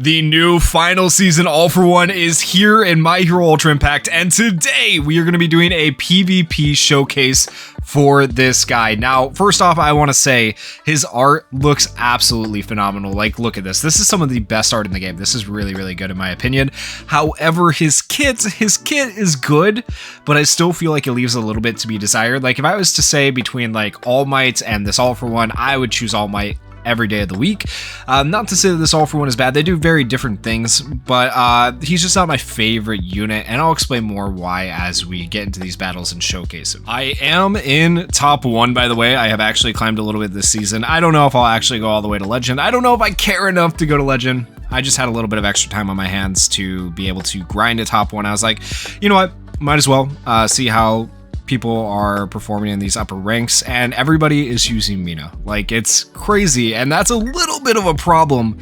The new final season All For One is here in My Hero Ultra Impact, and today we are going to be doing a PvP showcase for this guy. Now, first off, I want to say his art looks absolutely phenomenal. Like, look at this. This is some of the best art in the game. This is really, really good in my opinion. However, his kit is good, but I still feel like it leaves a little bit to be desired. Like, if I was to say between like All Might and this All For One, I would choose All Might every day of the week. Not to say that this All For One is bad. They do very different things, but he's just not my favorite unit, and I'll explain more why as we get into these battles and showcase him. I am in top 1, by the way. I have actually climbed a little bit this season. I don't know if I'll actually go all the way to Legend. I don't know if I care enough to go to Legend. I just had a little bit of extra time on my hands to be able to grind a top 1. I was like, you know what? Might as well see how people are performing in these upper ranks, and everybody is using Mina. Like, it's crazy, and that's a little bit of a problem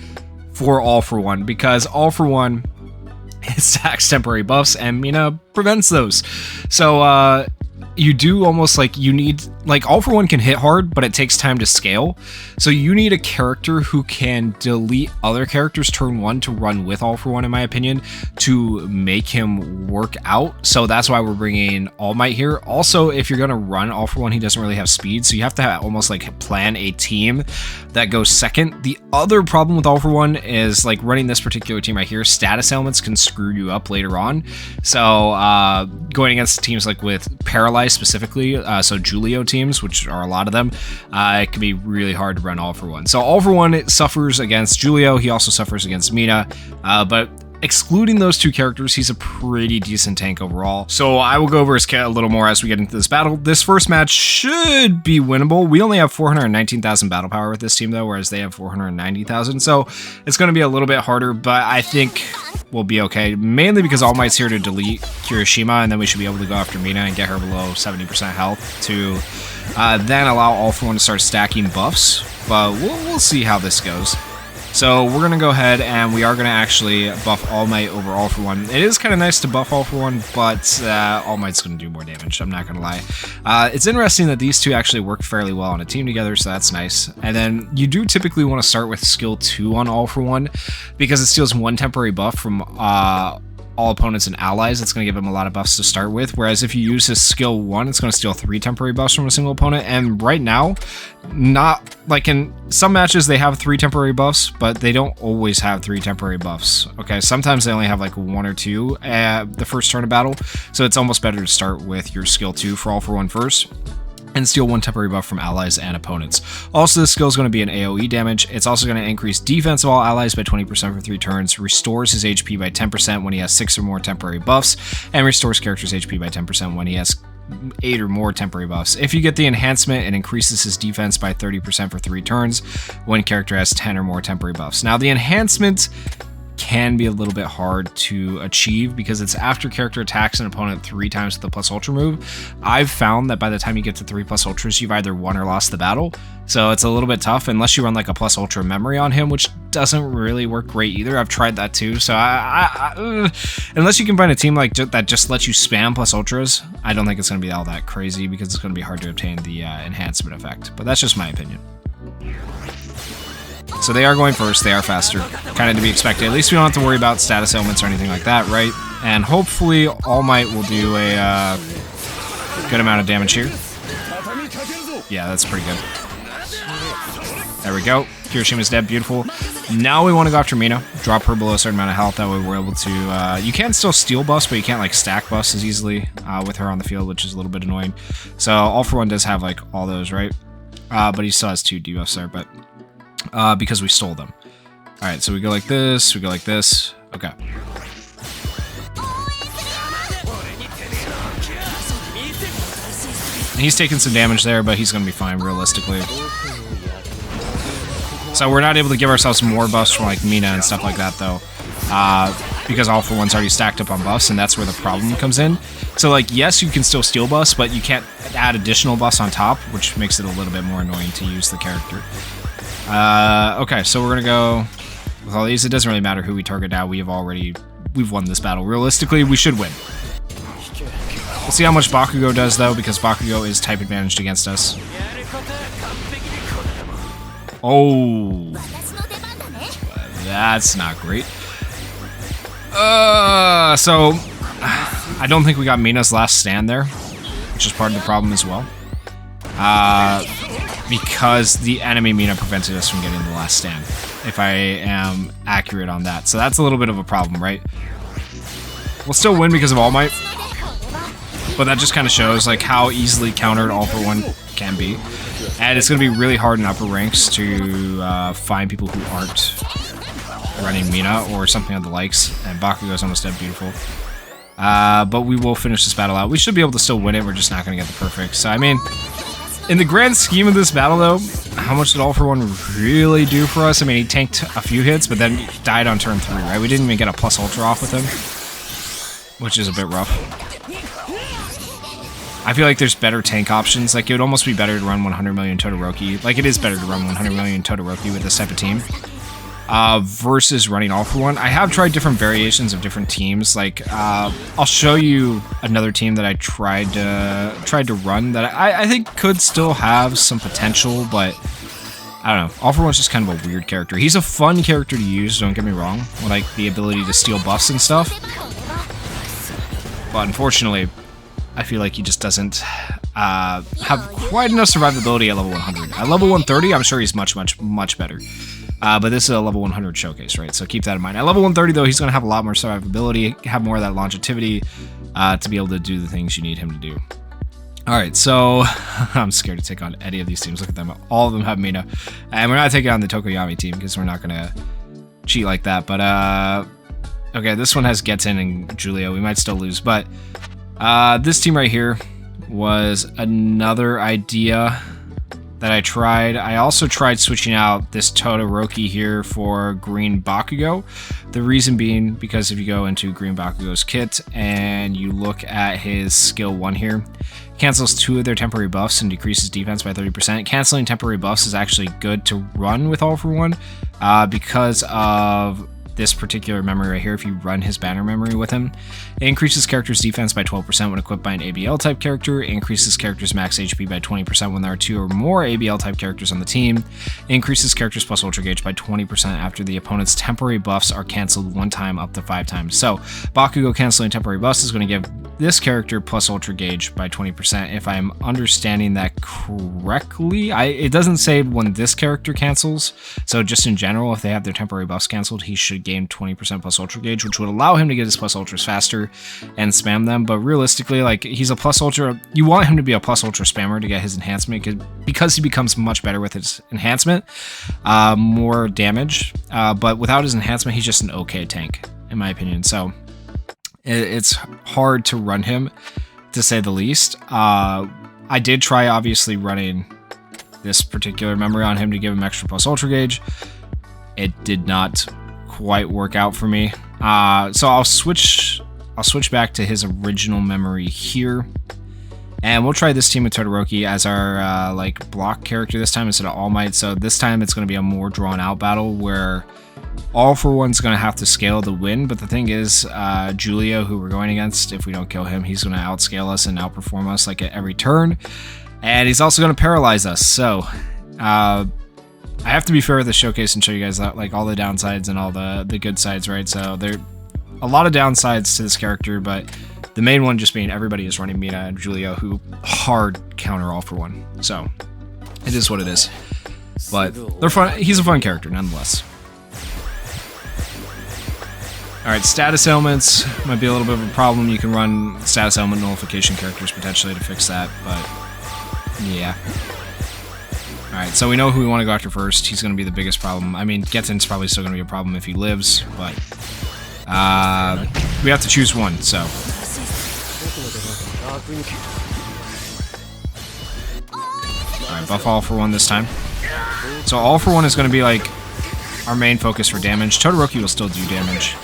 for All For One, because All For One stacks temporary buffs and Mina prevents those. So you do almost like you need, like, All For One can hit hard, but it takes time to scale. So you need a character who can delete other characters turn 1 to run with All For One, in my opinion, to make him work out. So that's why we're bringing All Might here. Also, if you're going to run All For One, he doesn't really have speed, so you have to almost like plan a team that goes second. The other problem with All For One is, like, running this particular team right here, status elements can screw you up later on. So going against teams like with Paralyzed specifically, so Julio teams, which are a lot of them, it can be really hard to run All For One. So All For One, it suffers against Julio. He also suffers against Mina, but excluding those two characters, he's a pretty decent tank overall. So I will go over his kit a little more as we get into this battle. This first match should be winnable. We only have 419,000 battle power with this team though, whereas they have 490,000. So it's going to be a little bit harder, but I think we'll be okay. Mainly because All Might's here to delete Kirishima, and then we should be able to go after Mina and get her below 70% health to then allow All For One to start stacking buffs. But we'll see how this goes. So we're going to go ahead and we are going to actually buff All Might over All For One. It is kind of nice to buff All For One, but All Might's going to do more damage, I'm not going to lie. It's interesting that these two actually work fairly well on a team together, so that's nice. And then you do typically want to start with skill 2 on All For One, because it steals 1 temporary buff from all opponents and allies. It's going to give him a lot of buffs to start with, whereas if you use his skill 1, it's going to steal 3 temporary buffs from a single opponent. And right now, not like in some matches they have 3 temporary buffs, but they don't always have 3 temporary buffs. Okay, sometimes they only have like 1 or 2 the first turn of battle, so it's almost better to start with your skill 2 for All For One first, and steal 1 temporary buff from allies and opponents. Also, this skill is going to be an AoE damage. It's also going to increase defense of all allies by 20% for 3 turns, restores his HP by 10% when he has 6 or more temporary buffs, and restores character's HP by 10% when he has 8 or more temporary buffs. If you get the enhancement, it increases his defense by 30% for 3 turns when character has 10 or more temporary buffs. Now, the enhancement can be a little bit hard to achieve because it's after character attacks an opponent 3 times with the plus ultra move. I've found that by the time you get to 3 plus ultras, you've either won or lost the battle, so it's a little bit tough unless you run like a plus ultra memory on him, which doesn't really work great either. I've tried that too, so unless you can find a team like that just lets you spam plus ultras, I don't think it's going to be all that crazy because it's going to be hard to obtain the enhancement effect, but that's just my opinion. So they are going first, they are faster, kind of to be expected. At least we don't have to worry about status elements or anything like that, right? And hopefully All Might will do a good amount of damage here. Yeah, that's pretty good. There we go. Kirishima's dead, beautiful. Now we want to go after Mina, drop her below a certain amount of health, that way we're able to... you can still steal buffs, but you can't like stack buffs as easily with her on the field, which is a little bit annoying. So All For One does have like all those, right? But he still has 2 debuffs there, but... because we stole them. Alright, so we go like this, we go like this. Okay. And he's taking some damage there, but he's going to be fine, realistically. So we're not able to give ourselves more buffs from like Mina and stuff like that, though. Because All For One's already stacked up on buffs, and that's where the problem comes in. So, like, yes, you can still steal buffs, but you can't add additional buffs on top, which makes it a little bit more annoying to use the character. Okay, so we're gonna go with all these. It doesn't really matter who we target now. We've won this battle. Realistically, we should win. We'll see how much Bakugo does, though, because Bakugo is type advantaged against us. Oh. That's not great. So I don't think we got Mina's last stand there, which is part of the problem as well. Because the enemy Mina prevented us from getting the last stand, if I am accurate on that. So that's a little bit of a problem, right? We'll still win because of All Might, but that just kind of shows like how easily countered All for One can be. And it's going to be really hard in upper ranks to find people who aren't running Mina or something of the likes. And Bakugo's almost dead, beautiful. But we will finish this battle out. We should be able to still win it, we're just not going to get the perfect. So, I mean, in the grand scheme of this battle, though, how much did All for One really do for us? I mean, he tanked a few hits, but then died on turn 3, right? We didn't even get a plus ultra off with him, which is a bit rough. I feel like there's better tank options. Like, it would almost be better to run 100 million Todoroki. Like, it is better to run 100 million Todoroki with this type of team. Versus running All for One. I have tried different variations of different teams. Like, I'll show you another team that I tried to run that I think could still have some potential, but I don't know. All for One's just kind of a weird character. He's a fun character to use, don't get me wrong, with like the ability to steal buffs and stuff. But unfortunately, I feel like he just doesn't have quite enough survivability at level 100. At level 130, I'm sure he's much better. But this is a level 100 showcase, right? So keep that in mind. At level 130, though, he's going to have a lot more survivability, have more of that longevity to be able to do the things you need him to do. All right, so I'm scared to take on any of these teams. Look at them. All of them have Mina. And we're not taking on the Tokoyami team because we're not going to cheat like that. But, okay, this one has Getten and Julia. We might still lose. But this team right here was another idea that I tried. I also tried switching out this Todoroki here for Green Bakugo. The reason being because if you go into Green Bakugo's kit and you look at his skill 1 here, cancels 2 of their temporary buffs and decreases defense by 30%. Canceling temporary buffs is actually good to run with All for One because of this particular memory right here. If you run his banner memory with him, it increases character's defense by 12% when equipped by an ABL type character, increases character's max HP by 20% when there are 2 or more ABL type characters on the team, increases character's plus ultra gauge by 20% after the opponent's temporary buffs are cancelled 1 time up to 5 times. So Bakugo canceling temporary buffs is going to give this character plus ultra gauge by 20%. If I'm understanding that correctly, it doesn't say when this character cancels, so just in general, if they have their temporary buffs canceled, he should gain 20% plus ultra gauge, which would allow him to get his plus ultras faster and spam them. But realistically, like, he's a plus ultra, you want him to be a plus ultra spammer to get his enhancement because he becomes much better with his enhancement, more damage, but without his enhancement, he's just an okay tank, in my opinion. So it's hard to run him, to say the least. I did try, obviously, running this particular memory on him to give him extra plus ultra gauge. It did not quite work out for me. So I'll switch back to his original memory here, and we'll try this team with Todoroki as our like block character this time instead of All Might. So this time it's going to be a more drawn out battle where All for One's going to have to scale the win, but the thing is, Julia, who we're going against, if we don't kill him, he's going to outscale us and outperform us like at every turn, and he's also going to paralyze us. So I have to be fair with the showcase and show you guys that, like, all the downsides and all the good sides, right? So there are a lot of downsides to this character, but the main one just being everybody is running Mina and Julia, who hard counter All for One. So it is what it is. But they're fun. He's a fun character nonetheless. Alright, status ailments might be a little bit of a problem. You can run status ailment nullification characters potentially to fix that, but yeah. Alright, so we know who we want to go after first. He's going to be the biggest problem. I mean, Getten's probably still going to be a problem if he lives, but we have to choose one, so. Alright, buff All for One this time. So All for One is going to be like our main focus for damage. Todoroki will still do damage,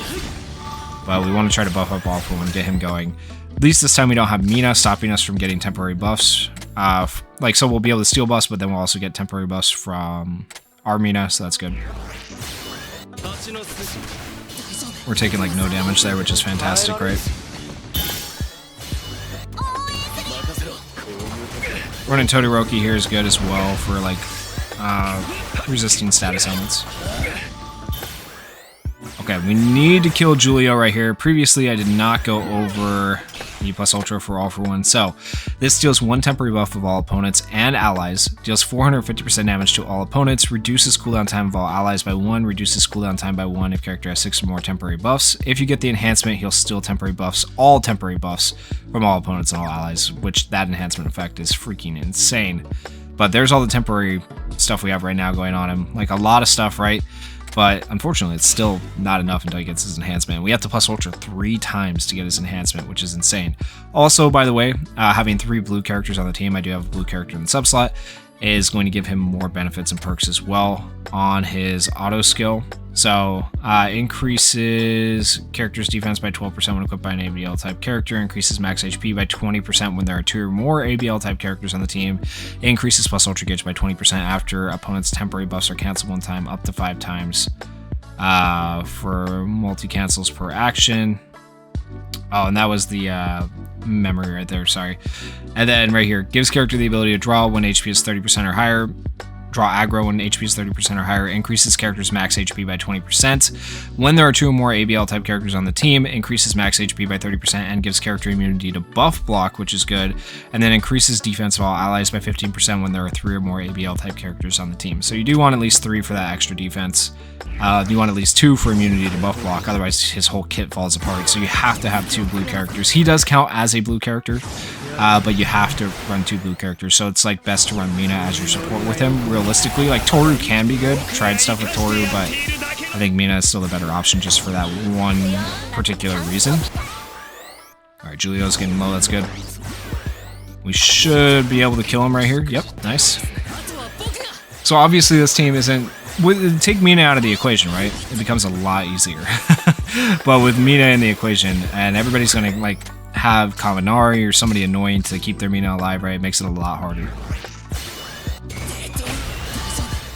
but we want to try to buff up All for One, get him going. At least this time we don't have Mina stopping us from getting temporary buffs. So we'll be able to steal buffs, but then we'll also get temporary buffs from our Mina, so that's good. We're taking like no damage there, which is fantastic, right? Running Todoroki here is good as well for like resisting status elements. Okay, we need to kill Julio right here. Previously, I did not go over E plus Ultra for All for One. So, this deals 1 temporary buff of all opponents and allies, deals 450% damage to all opponents, reduces cooldown time of all allies by 1, reduces cooldown time by 1 if character has 6 or more temporary buffs. If you get the enhancement, he'll steal temporary buffs, all temporary buffs from all opponents and all allies, which that enhancement effect is freaking insane. But there's all the temporary stuff we have right now going on him. Like, a lot of stuff, right? But unfortunately, it's still not enough until he gets his enhancement. We have to plus Ultra 3 times to get his enhancement, which is insane. Also, by the way, having 3 blue characters on the team, I do have a blue character in the subslot, is going to give him more benefits and perks as well on his auto skill. So, increases character's defense by 12% when equipped by an ABL type character, increases max HP by 20% when there are 2 or more ABL type characters on the team, increases plus Ultra Gauge by 20% after opponent's temporary buffs are canceled 1 time up to 5 times for multi-cancels per action. Oh, and that was the memory right there, sorry. And then right here, gives character the ability to draw when HP is 30% or higher, draw aggro when HP is 30% or higher, increases character's max HP by 20%. When there are 2 or more ABL type characters on the team, increases max HP by 30% and gives character immunity to buff block, which is good. And then increases defense of all allies by 15% when there are 3 or more ABL type characters on the team. So you do want at least 3 for that extra defense. You want at least 2 for immunity to buff block, otherwise his whole kit falls apart. So you have to have 2 blue characters. He does count as a blue character, but you have to run 2 blue characters. So it's like best to run Mina as your support with him. Realistically, like Toru can be good. Tried stuff with Toru, but I think Mina is still the better option just for that one particular reason. All right, Julio's getting low. That's good. We should be able to kill him right here. Yep, nice. So obviously this team isn't. Take Mina out of the equation, right? It becomes a lot easier. But with Mina in the equation, and everybody's gonna like have Kaminari or somebody annoying to keep their Mina alive, right? It makes it a lot harder.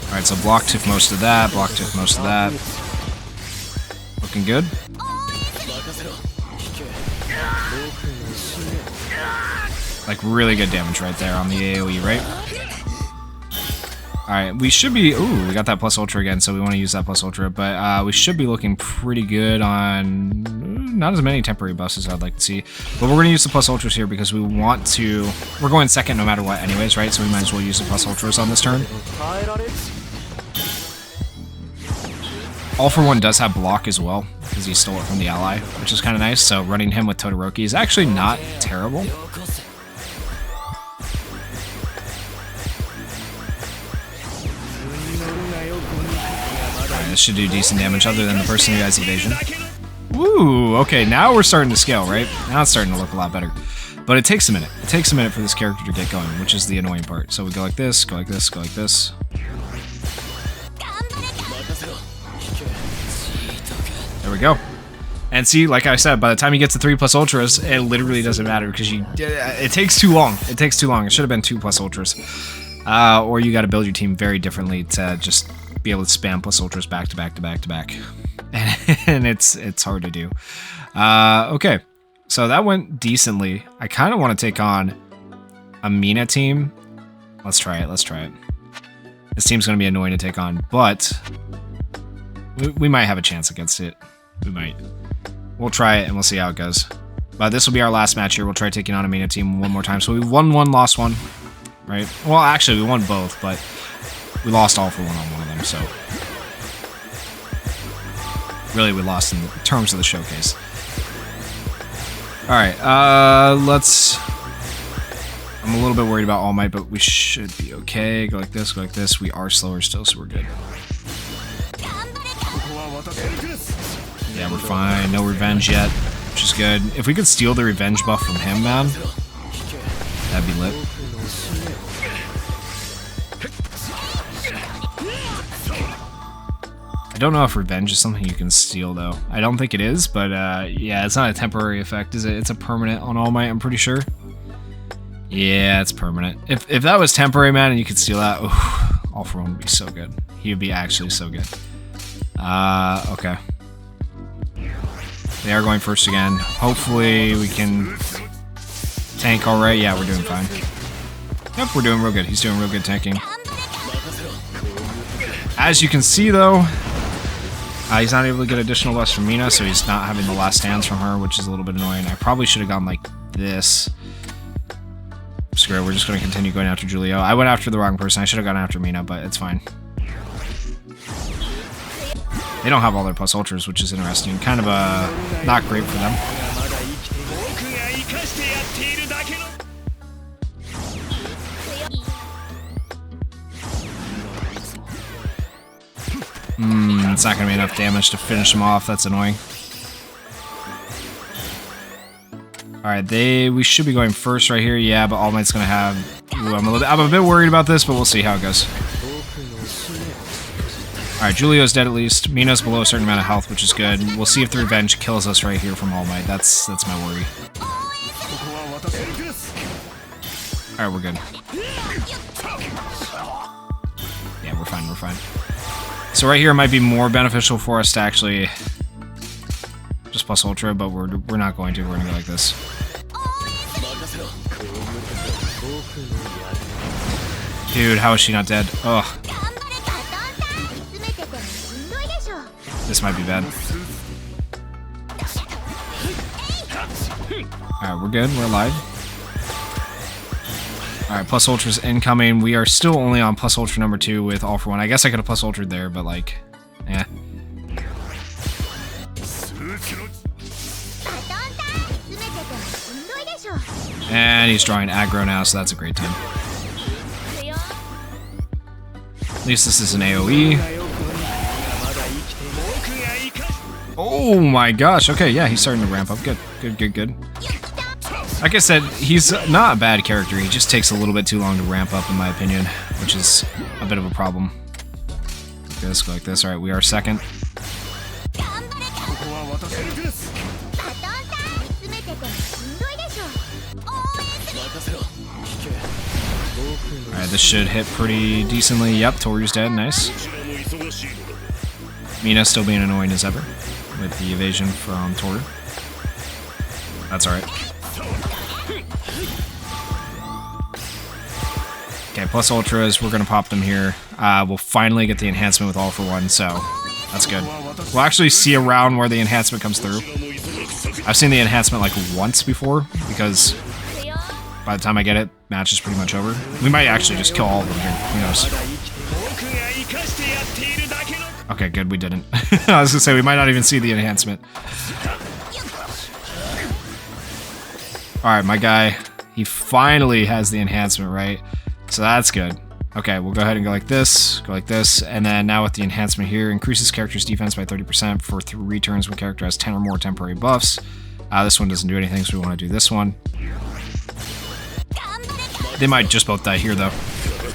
Alright, so block took most of that, block took most of that. Looking good. Like really good damage right there on the AoE, right? Alright, we should be... Ooh, we got that plus Ultra again, so we want to use that plus Ultra. But we should be looking pretty good on... Not as many temporary buffs as I'd like to see. But we're going to use the plus Ultras here because we want to... We're going second no matter what anyways, right? So we might as well use the plus Ultras on this turn. All for One does have block as well, because he stole it from the ally, which is kind of nice. So running him with Todoroki is actually not terrible. This should do decent damage other than the person who has evasion. Ooh, okay, now we're starting to scale, right? Now it's starting to look a lot better. But it takes a minute. It takes a minute for this character to get going, which is the annoying part. So we go like this, go like this, go like this. There we go. And see, like I said, by the time you get to 3 plus Ultras, it literally doesn't matter because it takes too long. It takes too long. It should have been 2 plus Ultras. Or you got to build your team very differently to just be able to spam plus Ultras back to back to back to back. And it's hard to do. Okay, so that went decently. I kind of want to take on a Mina team. Let's try it. Let's try it. This team's going to be annoying to take on, but we might have a chance against it. We might. We'll try it and we'll see how it goes. But this will be our last match here. We'll try taking on a Mina team one more time. So we won 1, lost 1, right? Well, actually, we won both, but we lost all for one on one of them, so... Really, we lost in terms of the showcase. Alright, let's... I'm a little bit worried about All Might, but we should be okay. Go like this, go like this. We are slower still, so we're good. Yeah, we're fine. No revenge yet, which is good. If we could steal the revenge buff from him, man, that'd be lit. I don't know if revenge is something you can steal, though. I don't think it is, but yeah, it's not a temporary effect, is it? It's a permanent on All Might, I'm pretty sure. Yeah, it's permanent. If that was temporary, man, and you could steal that, oof, All for One would be so good. He would be actually so good. Okay. They are going first again. Hopefully we can tank all right. Yeah, we're doing fine. Yep, we're doing real good. He's doing real good tanking. As you can see, though, He's not able to get additional buffs from Mina, so he's not having the last stands from her, which is a little bit annoying. I probably should have gone like this. Screw it, we're just going to continue going after Julio. I went after the wrong person. I should have gone after Mina, but it's fine. They don't have all their plus ultras, which is interesting. Kind of not great for them. It's not going to be enough damage to finish him off. That's annoying. Alright, we should be going first right here. Yeah, but All Might's going to have... Ooh, I'm a bit worried about this, but we'll see how it goes. Alright, Julio's dead at least. Mina's below a certain amount of health, which is good. We'll see if the revenge kills us right here from All Might. That's my worry. Alright, we're good. Yeah, we're fine, we're fine. So right here it might be more beneficial for us to actually just plus ultra, but we're not going to. We're gonna go like this. Dude, how is she not dead? Ugh. This might be bad. Alright, we're good. We're alive. Alright, plus ultra's incoming. We are still only on plus ultra number 2 with All for One. I guess I could have plus ultra there, but like, yeah. And he's drawing aggro now, so that's a great time. At least this is an AoE. Oh my gosh, okay, yeah, he's starting to ramp up. Good, good, good, good. Like I said, he's not a bad character, he just takes a little bit too long to ramp up, in my opinion, which is a bit of a problem. Okay, let's go like this. Alright, we are second. Alright, this should hit pretty decently. Yep, Toru's dead, nice. Mina's still being annoying as ever with the evasion from Toru. That's alright. Okay, plus ultras, we're gonna pop them here. We'll finally get the enhancement with All for One, so that's good. We'll actually see a round where the enhancement comes through. I've seen the enhancement like once before, because by the time I get it, match is pretty much over. We might actually just kill all of them here, who knows. Okay, good, we didn't. I was gonna say, we might not even see the enhancement. Alright, my guy, he finally has the enhancement, right? So that's good. Okay, we'll go ahead and go like this, and then now with the enhancement here, increases character's defense by 30% for 3 turns when character has 10 or more temporary buffs. This one doesn't do anything, so we want to do this one. They might just both die here, though.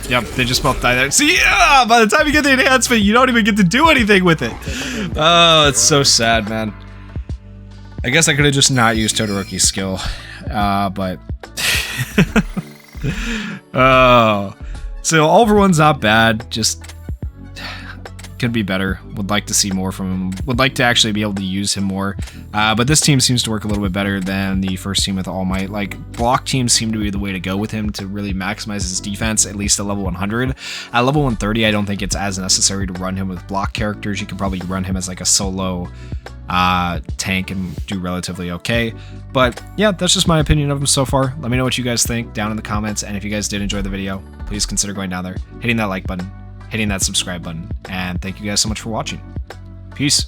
Yep, they just both die there. See, yeah, by the time you get the enhancement, you don't even get to do anything with it. Oh, it's so sad, man. I guess I could have just not used Todoroki's skill, but... Oh, so All for One's not bad, just could be better. Would like to see more from him. Would like to actually be able to use him more. But this team seems to work a little bit better than the first team with All Might. Like, block teams seem to be the way to go with him to really maximize his defense, at least at level 100. At level 130, I don't think it's as necessary to run him with block characters. You can probably run him as like a solo tank and do relatively okay. But yeah, that's just my opinion of him so far. Let me know what you guys think down in the comments, and if you guys did enjoy the video, please consider going down there, hitting that like button, hitting that subscribe button, and thank you guys so much for watching. Peace.